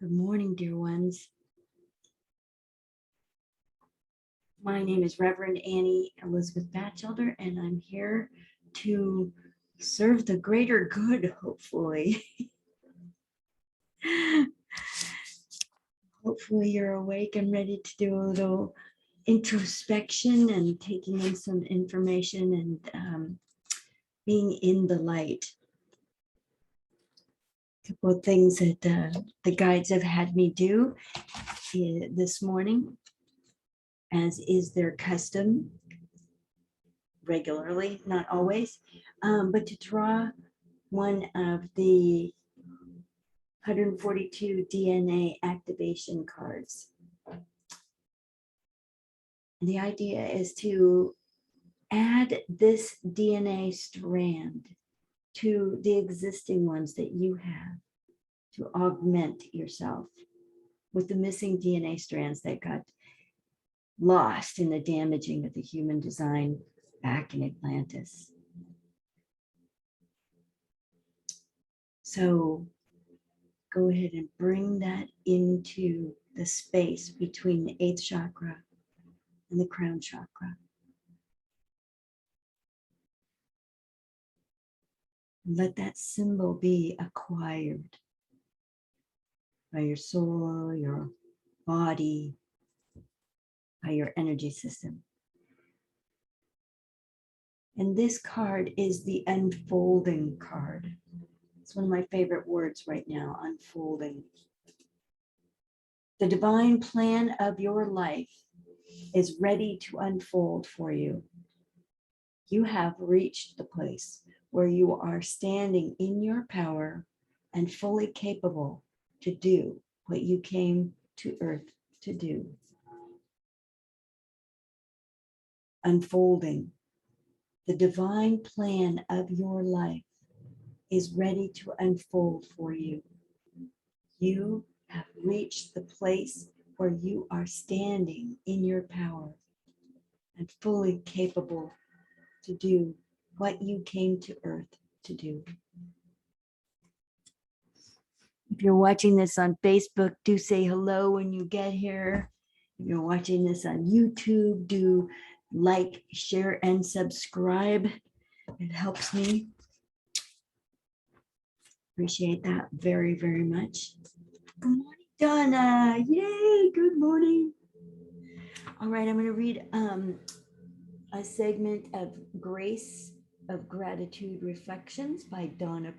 Good morning, dear ones. My name is Reverend Annie Elizabeth Batchelder, and I'm here to serve the greater good, hopefully. Hopefully you're awake and ready to do a little introspection and taking in some information and being in the light. A couple of things that the guides have had me do this morning, as is their custom, regularly, not always, but to draw one of the 142 DNA activation cards. And the idea is to add this DNA strand to the existing ones that you have to augment yourself with the missing DNA strands that got lost in the damaging of the human design back in Atlantis. So go ahead and bring that into the space between the 8th chakra and the crown chakra. Let that symbol be acquired by your soul, your body, by your energy system. And this card is the unfolding card. It's one of my favorite words right now, unfolding. The divine plan of your life is ready to unfold for you. You have reached the place where you are standing in your power and fully capable to do what you came to Earth to do. Unfolding. The divine plan of your life is ready to unfold for you. You have reached the place where you are standing in your power and fully capable to do what you came to Earth to do. If you're watching this on Facebook, do say hello when you get here. If you're watching this on YouTube, do like, share, and subscribe. It helps me. Appreciate that very, very much. Good morning, Donna. Yay, good morning. All right, I'm going to read a segment of Grace of Gratitude Reflections by Deborah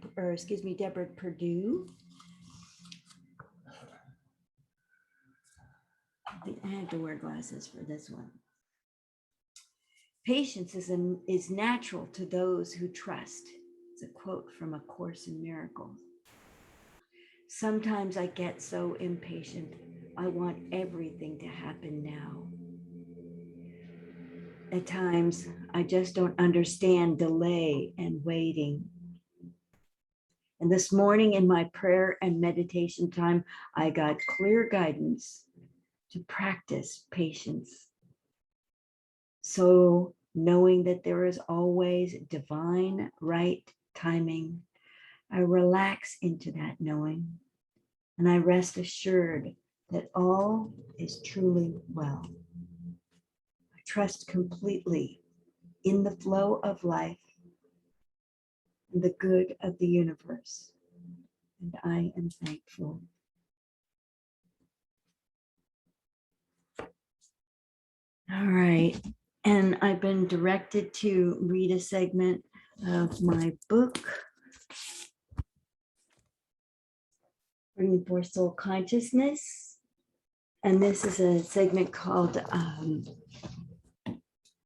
Perdue. I have to wear glasses for this one. Patience is natural to those who trust. It's a quote from A Course in Miracles. Sometimes I get so impatient. I want everything to happen now. At times, I just don't understand delay and waiting. And this morning in my prayer and meditation time, I got clear guidance to practice patience. So knowing that there is always divine right timing, I relax into that knowing, and I rest assured that all is truly well. I trust completely in the flow of life and the good of the universe, and I am thankful. All right, and I've been directed to read a segment of my book, Bringing Forth Soul Consciousness, and this is a segment called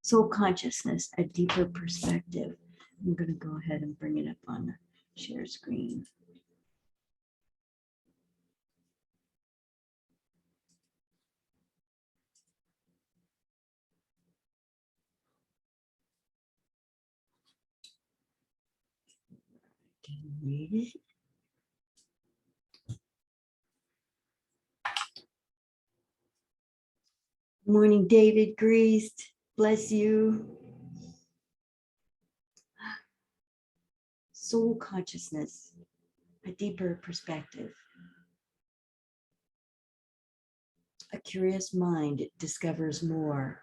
Soul Consciousness, A Deeper Perspective. I'm going to go ahead and bring it up on the share screen. Can you read it? Morning, David Greased. Bless you. Soul consciousness, a deeper perspective. A curious mind discovers more.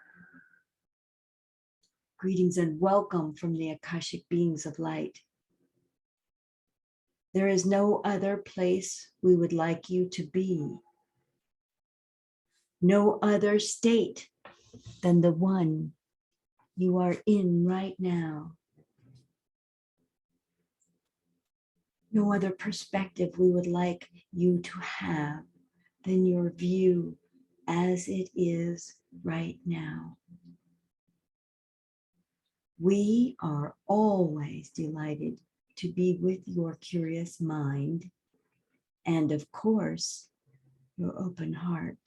Greetings and welcome from the Akashic beings of light. There is no other place we would like you to be. No other state than the one you are in right now. No other perspective we would like you to have than your view as it is right now. We are always delighted to be with your curious mind and, of course, your open heart.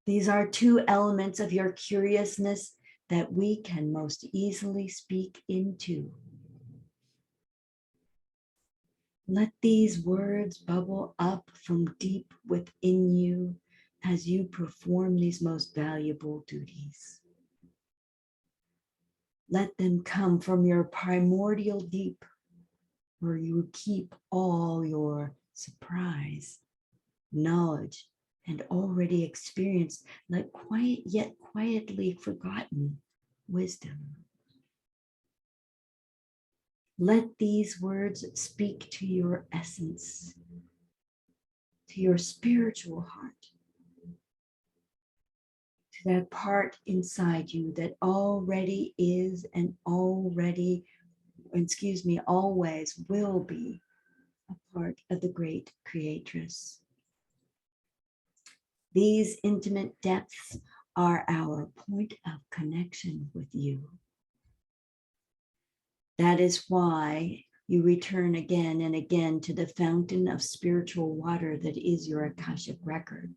These are two elements of your curiousness that we can most easily speak into. Let these words bubble up from deep within you as you perform these most valuable duties. Let them come from your primordial deep, where you keep all your surprise, knowledge, and already experienced, like quiet yet quietly forgotten wisdom. Let these words speak to your essence, to your spiritual heart, to that part inside you that already is and always will be a part of the great creatress. These intimate depths are our point of connection with you. That is why you return again and again to the fountain of spiritual water that is your Akashic record,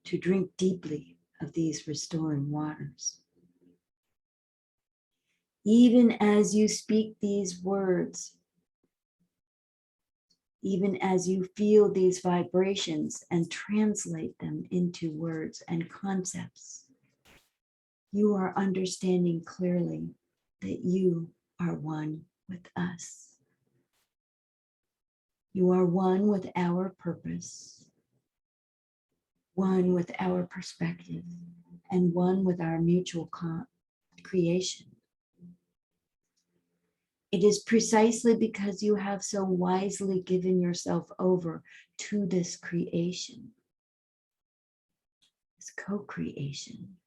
to drink deeply of these restoring waters. Even as you speak these words, even as you feel these vibrations and translate them into words and concepts, you are understanding clearly that you are one with us. You are one with our purpose, one with our perspective, and one with our mutual creation. It is precisely because you have so wisely given yourself over to this creation, this co-creation,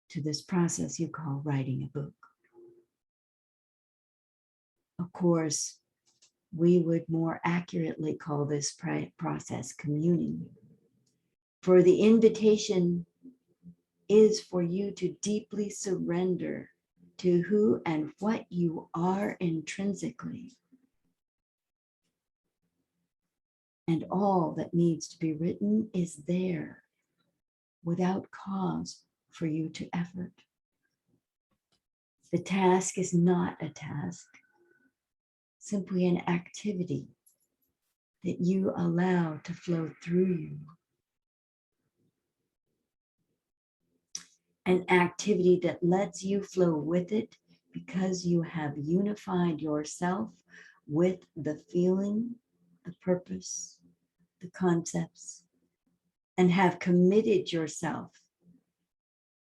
to this process you call writing a book. Of course, we would more accurately call this process communing. For the invitation is for you to deeply surrender to who and what you are intrinsically. And all that needs to be written is there without cause for you to effort. The task is not a task, simply an activity that you allow to flow through you. An activity that lets you flow with it because you have unified yourself with the feeling, the purpose, the concepts, and have committed yourself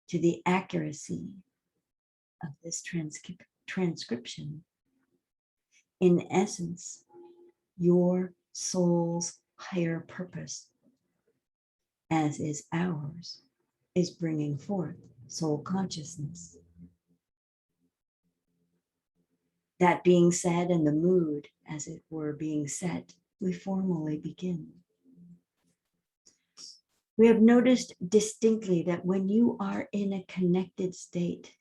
to the accuracy of this transcription. In essence, your soul's higher purpose, as is ours, is bringing forth soul consciousness. That being said, and the mood, as it were, being set, we formally begin. We have noticed distinctly that when you are in a connected state,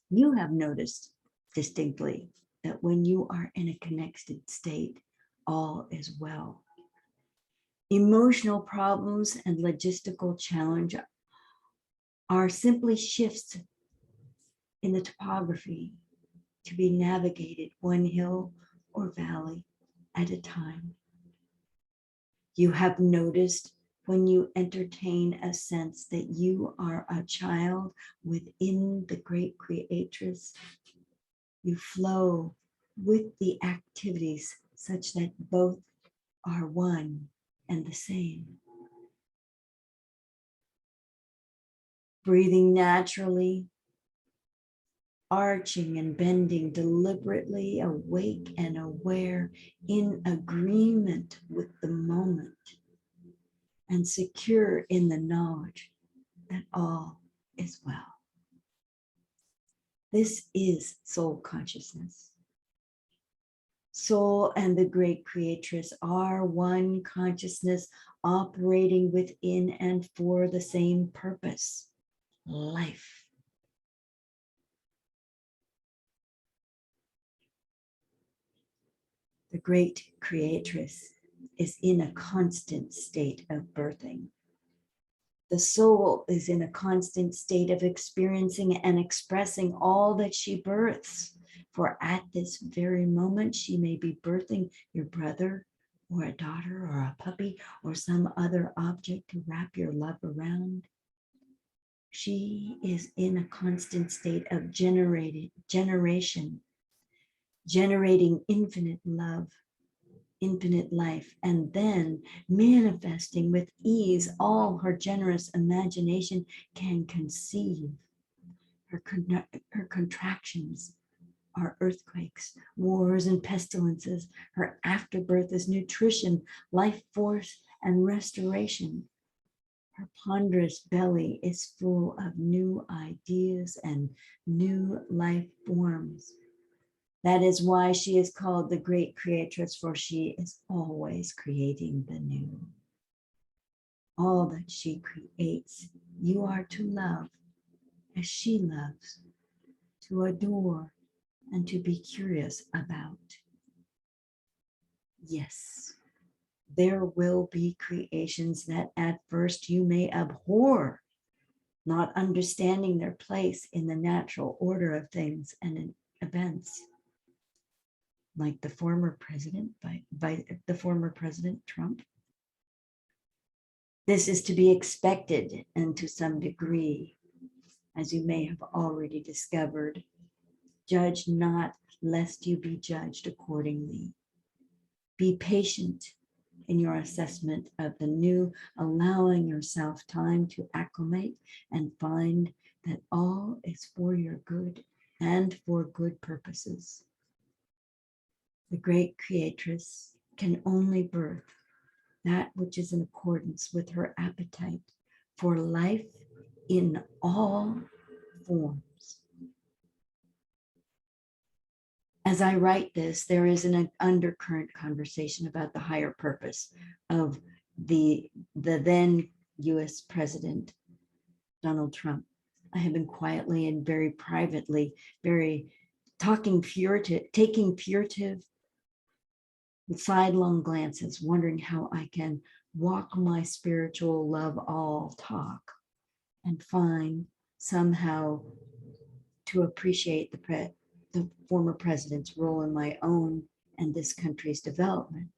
you have noticed distinctly that when you are in a connected state, all is well. Emotional problems and logistical challenge are simply shifts in the topography to be navigated one hill or valley at a time. You have noticed when you entertain a sense that you are a child within the great creatress, you flow with the activities such that both are one and the same. Breathing naturally, arching and bending deliberately, awake and aware, in agreement with the moment, and secure in the knowledge that all is well. This is soul consciousness. Soul and the great creatress are one consciousness operating within and for the same purpose, life. The great creatress is in a constant state of birthing. The soul is in a constant state of experiencing and expressing all that she births. For at this very moment, she may be birthing your brother or a daughter or a puppy or some other object to wrap your love around. She is in a constant state of generation, generating infinite love, infinite life, and then manifesting with ease all her generous imagination can conceive. Her contractions are earthquakes, wars, and pestilences. Her afterbirth is nutrition, life force, and restoration. Her ponderous belly is full of new ideas and new life forms. That is why she is called the great creatress, for she is always creating the new. All that she creates, you are to love as she loves, to adore and to be curious about. Yes, there will be creations that at first you may abhor, not understanding their place in the natural order of things and in events. Like the former president, the former President Trump. This is to be expected, and to some degree, as you may have already discovered, judge not lest you be judged accordingly. Be patient in your assessment of the new, allowing yourself time to acclimate and find that all is for your good and for good purposes. The great creatress can only birth that which is in accordance with her appetite for life in all forms. As I write this, there is an undercurrent conversation about the higher purpose of the then US President, Donald Trump. I have been quietly and very privately, taking furtive with sidelong glances, wondering how I can walk my spiritual love all talk and find somehow to appreciate the former president's role in my own and this country's development.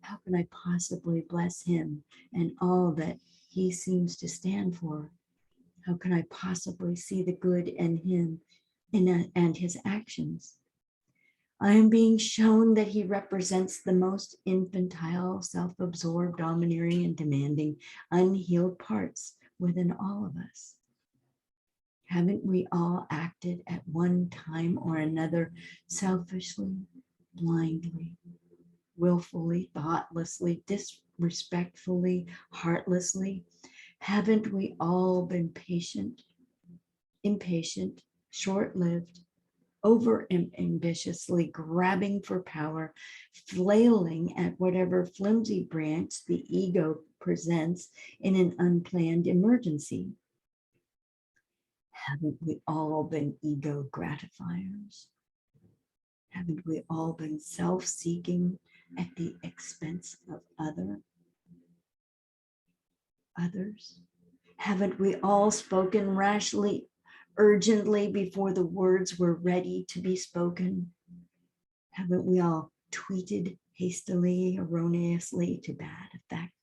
How can I possibly bless him and all that he seems to stand for? How can I possibly see the good in him and his actions? I am being shown that he represents the most infantile, self-absorbed, domineering, and demanding, unhealed parts within all of us. Haven't we all acted at one time or another selfishly, blindly, willfully, thoughtlessly, disrespectfully, heartlessly? Haven't we all been patient, impatient, short-lived, over ambitiously grabbing for power, flailing at whatever flimsy branch the ego presents in an unplanned emergency? Haven't we all been ego gratifiers? Haven't we all been self-seeking at the expense of others? Haven't we all spoken rashly, urgently before the words were ready to be spoken? Haven't we all tweeted hastily, erroneously to bad effect?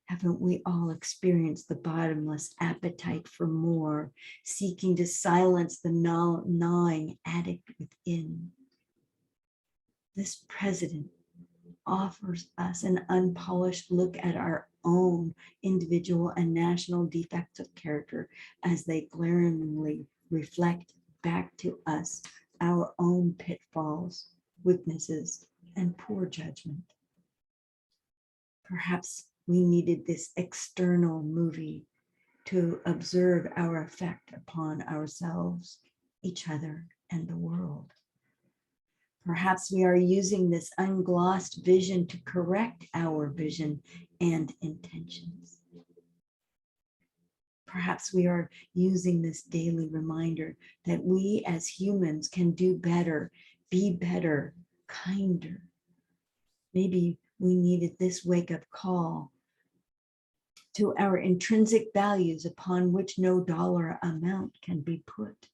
Haven't we all experienced the bottomless appetite for more, seeking to silence the gnawing addict within? This president offers us an unpolished look at our own individual and national defects of character as they glaringly reflect back to us our own pitfalls, weaknesses, and poor judgment. Perhaps we needed this external movie to observe our effect upon ourselves, each other, and the world. Perhaps we are using this unglossed vision to correct our vision and intentions. Perhaps we are using this daily reminder that we as humans can do better, be better, kinder. Maybe we needed this wake-up call to our intrinsic values upon which no dollar amount can be put.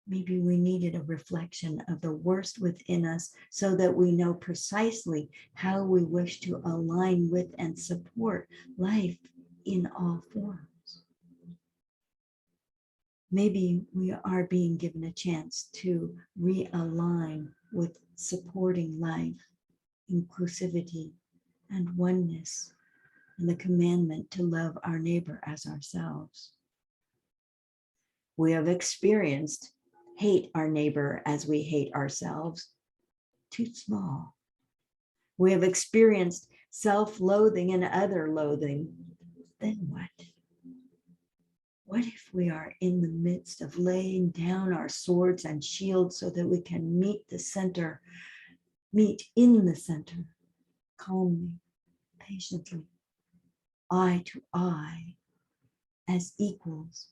Maybe we needed a reflection of the worst within us so that we know precisely how we wish to align with and support life in all forms. Maybe we are being given a chance to realign with supporting life, inclusivity, and oneness, and the commandment to love our neighbor as ourselves. We have experienced hate our neighbor as we hate ourselves, too small. We have experienced self-loathing and other loathing. Then what? What if we are in the midst of laying down our swords and shields so that we can meet in the center, calmly, patiently, eye to eye, as equals,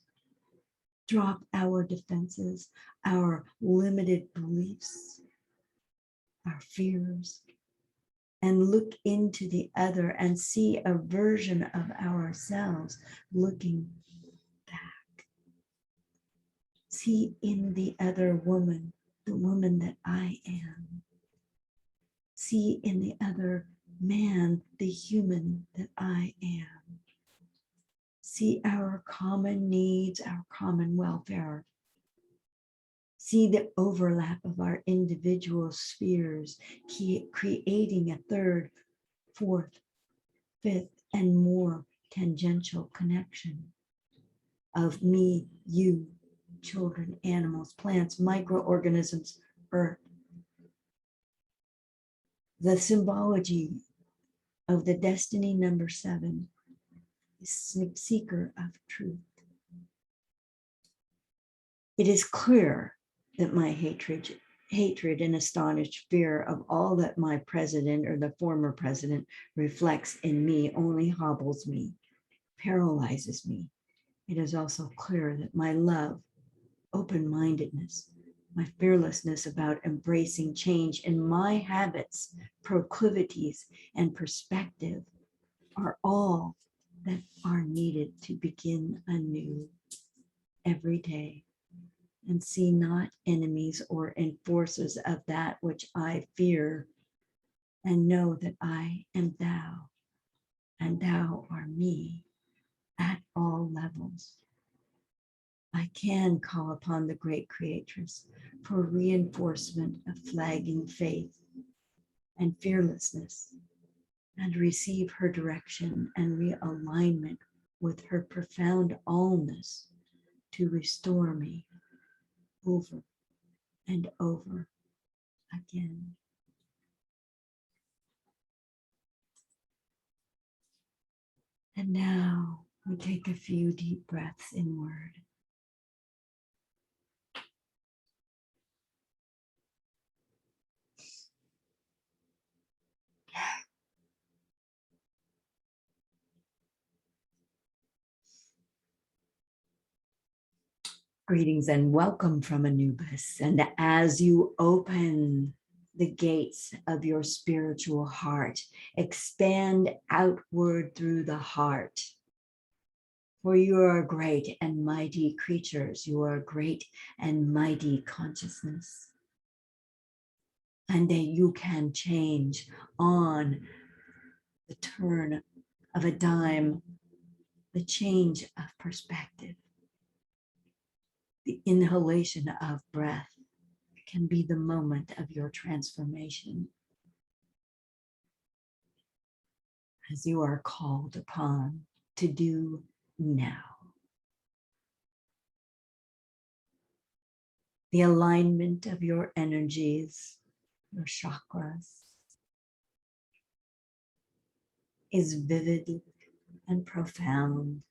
drop our defenses, our limited beliefs, our fears, and look into the other and see a version of ourselves looking back. See in the other woman, the woman that I am. See in the other man, the human that I am. See our common needs, our common welfare. See the overlap of our individual spheres, creating a third, fourth, fifth, and more tangential connection of me, you, children, animals, plants, microorganisms, earth. The symbology of the destiny number 7 is seeker of truth. It is clear that my hatred and astonished fear of all that my president or the former president reflects in me only hobbles me, paralyzes me. It is also clear that my love, open-mindedness, my fearlessness about embracing change in my habits, proclivities, and perspective are all that are needed to begin anew every day and see not enemies or enforcers of that which I fear, and know that I am thou, and thou art me at all levels. I can call upon the great creatress for reinforcement of flagging faith and fearlessness, and receive her direction and realignment with her profound allness to restore me over and over again. And now we take a few deep breaths inward. Greetings and welcome from Anubis. And as you open the gates of your spiritual heart, expand outward through the heart. For you are great and mighty creatures. You are great and mighty consciousness. And that you can change on the turn of a dime, the change of perspective. The inhalation of breath can be the moment of your transformation. as you are called upon to do now. The alignment of your energies, your chakras, is vivid and profound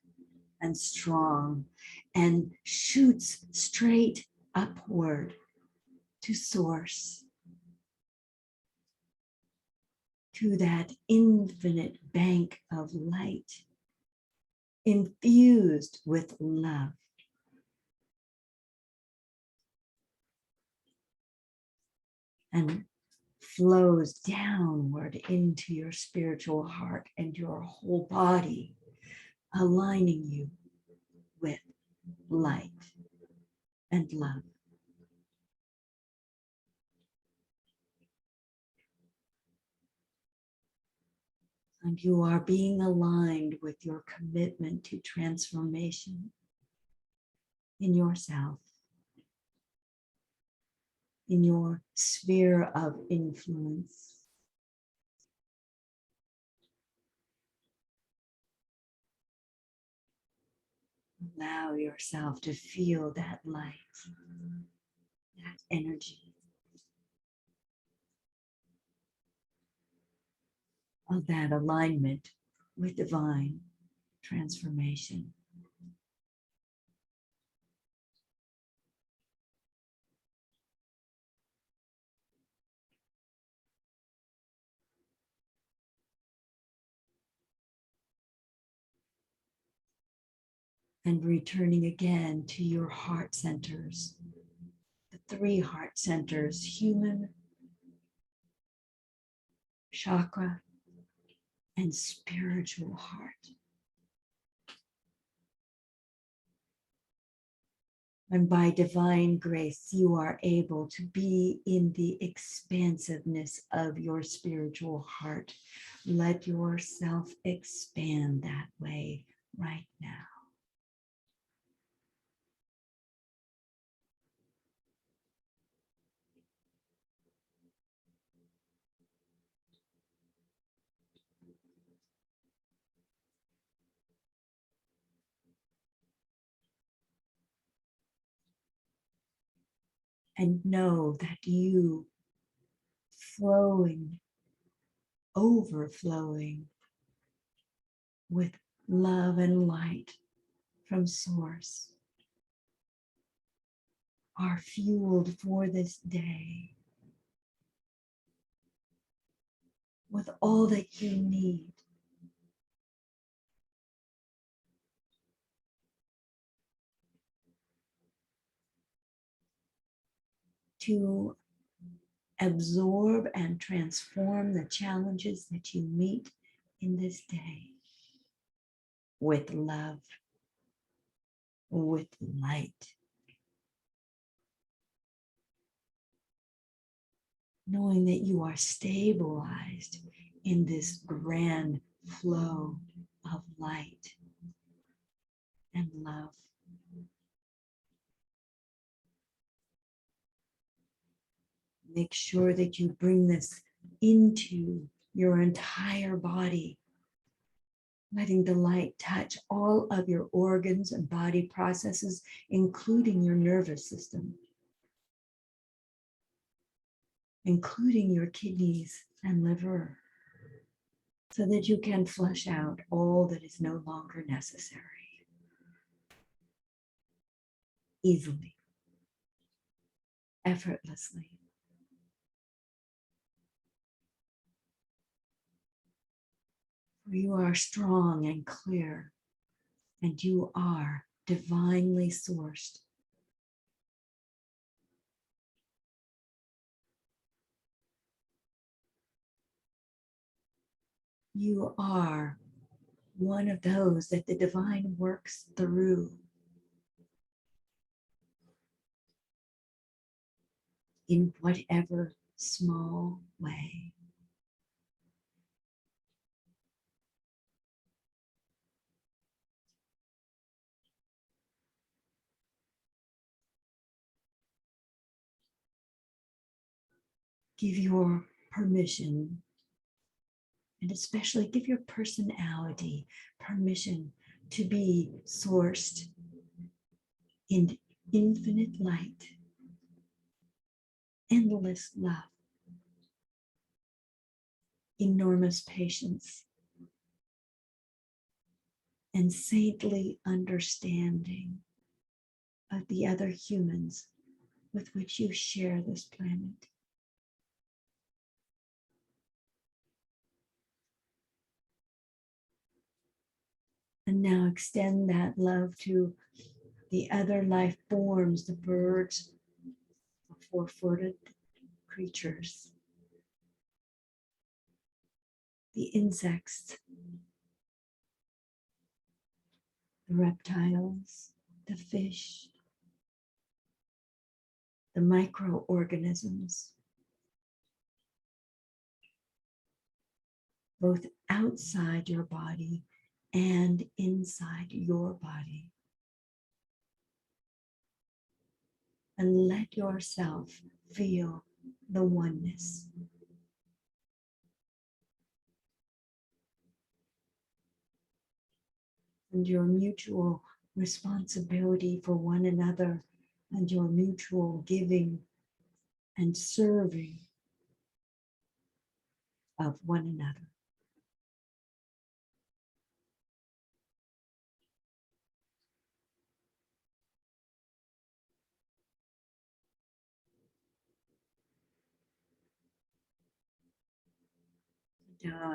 and strong and shoots straight upward to source, to that infinite bank of light infused with love. And flows downward into your spiritual heart and your whole body, aligning you with light and love. And you are being aligned with your commitment to transformation in yourself, in your sphere of influence. Allow yourself to feel that light, that energy of that alignment with divine transformation. And returning again to your heart centers, the 3 heart centers: human, chakra, and spiritual heart. And by divine grace, you are able to be in the expansiveness of your spiritual heart. Let yourself expand that way right now. And know that you flowing, overflowing with love and light from source are fueled for this day with all that you need to absorb and transform the challenges that you meet in this day with love, with light, knowing that you are stabilized in this grand flow of light and love. Make sure that you bring this into your entire body, letting the light touch all of your organs and body processes, including your nervous system, including your kidneys and liver, so that you can flush out all that is no longer necessary easily, effortlessly. For you are strong and clear, and you are divinely sourced. You are one of those that the divine works through in whatever small way. Give your permission And especially give your personality permission to be sourced in infinite light, endless love, enormous patience, and saintly understanding of the other humans with which you share this planet. And now extend that love to the other life forms, the birds, the four-footed creatures, the insects, the reptiles, the fish, the microorganisms, both outside your body and inside your body. And let yourself feel the oneness. And your mutual responsibility for one another, and your mutual giving and serving of one another.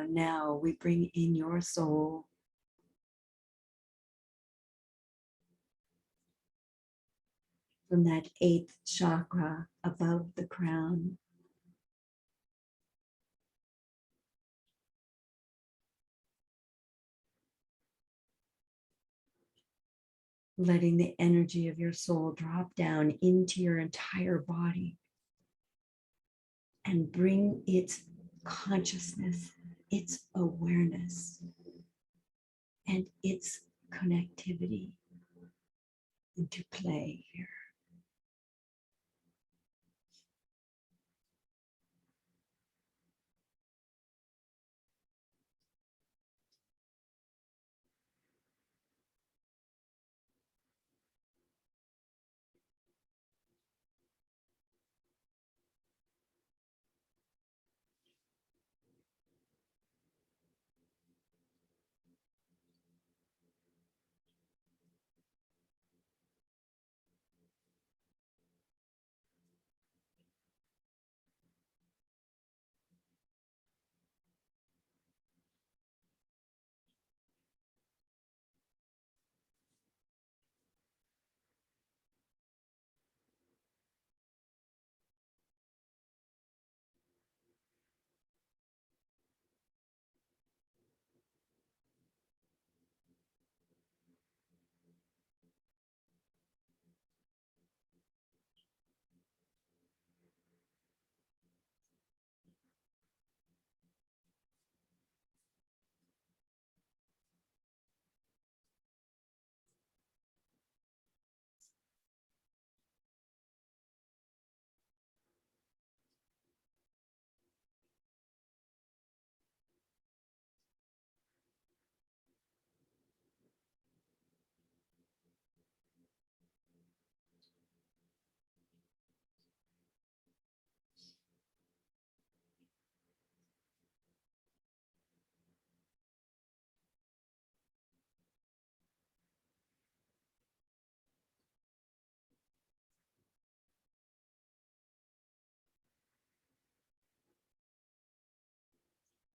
Now we bring in your soul, from that 8th chakra above the crown. Letting the energy of your soul drop down into your entire body and bring its consciousness, its awareness, and its connectivity into play here.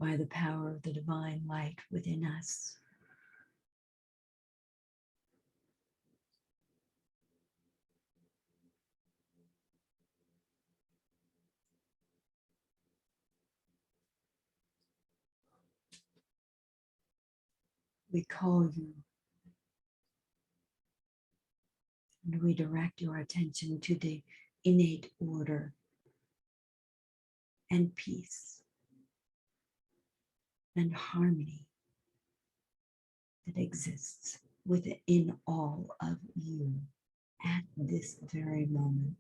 By the power of the divine light within us. We call you, and we direct your attention to the innate order and peace and harmony that exists within all of you at this very moment.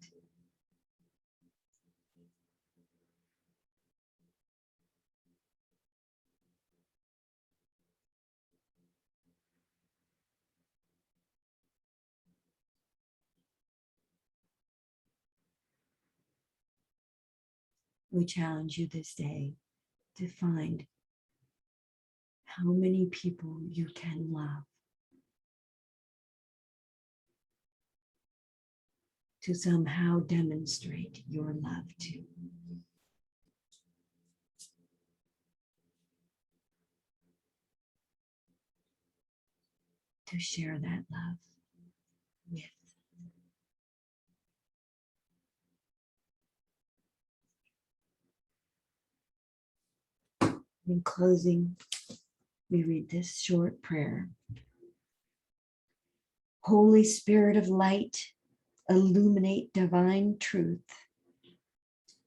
We challenge you this day to find how many people you can love, to somehow demonstrate your love to. To share that love with. In closing, we read this short prayer. Holy Spirit of light, illuminate divine truth,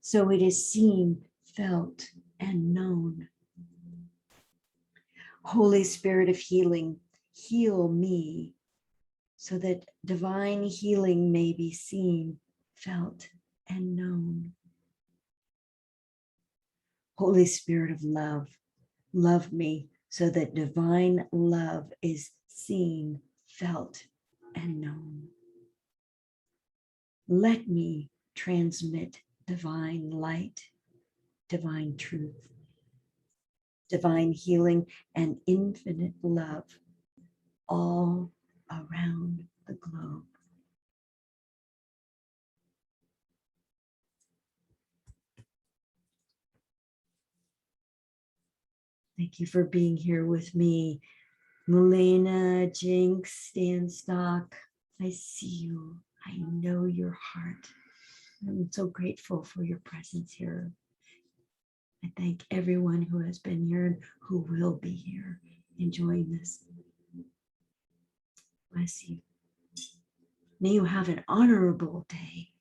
so it is seen, felt, and known. Holy Spirit of healing, heal me, so that divine healing may be seen, felt, and known. Holy Spirit of love, love me, so that divine love is seen, felt, and known. Let me transmit divine light, divine truth, divine healing, and infinite love all around the globe. Thank you for being here with me. Melena, Jinx, Stanstock, I see you. I know your heart. I'm so grateful for your presence here. I thank everyone who has been here and who will be here enjoying this. Bless you. May you have an honorable day.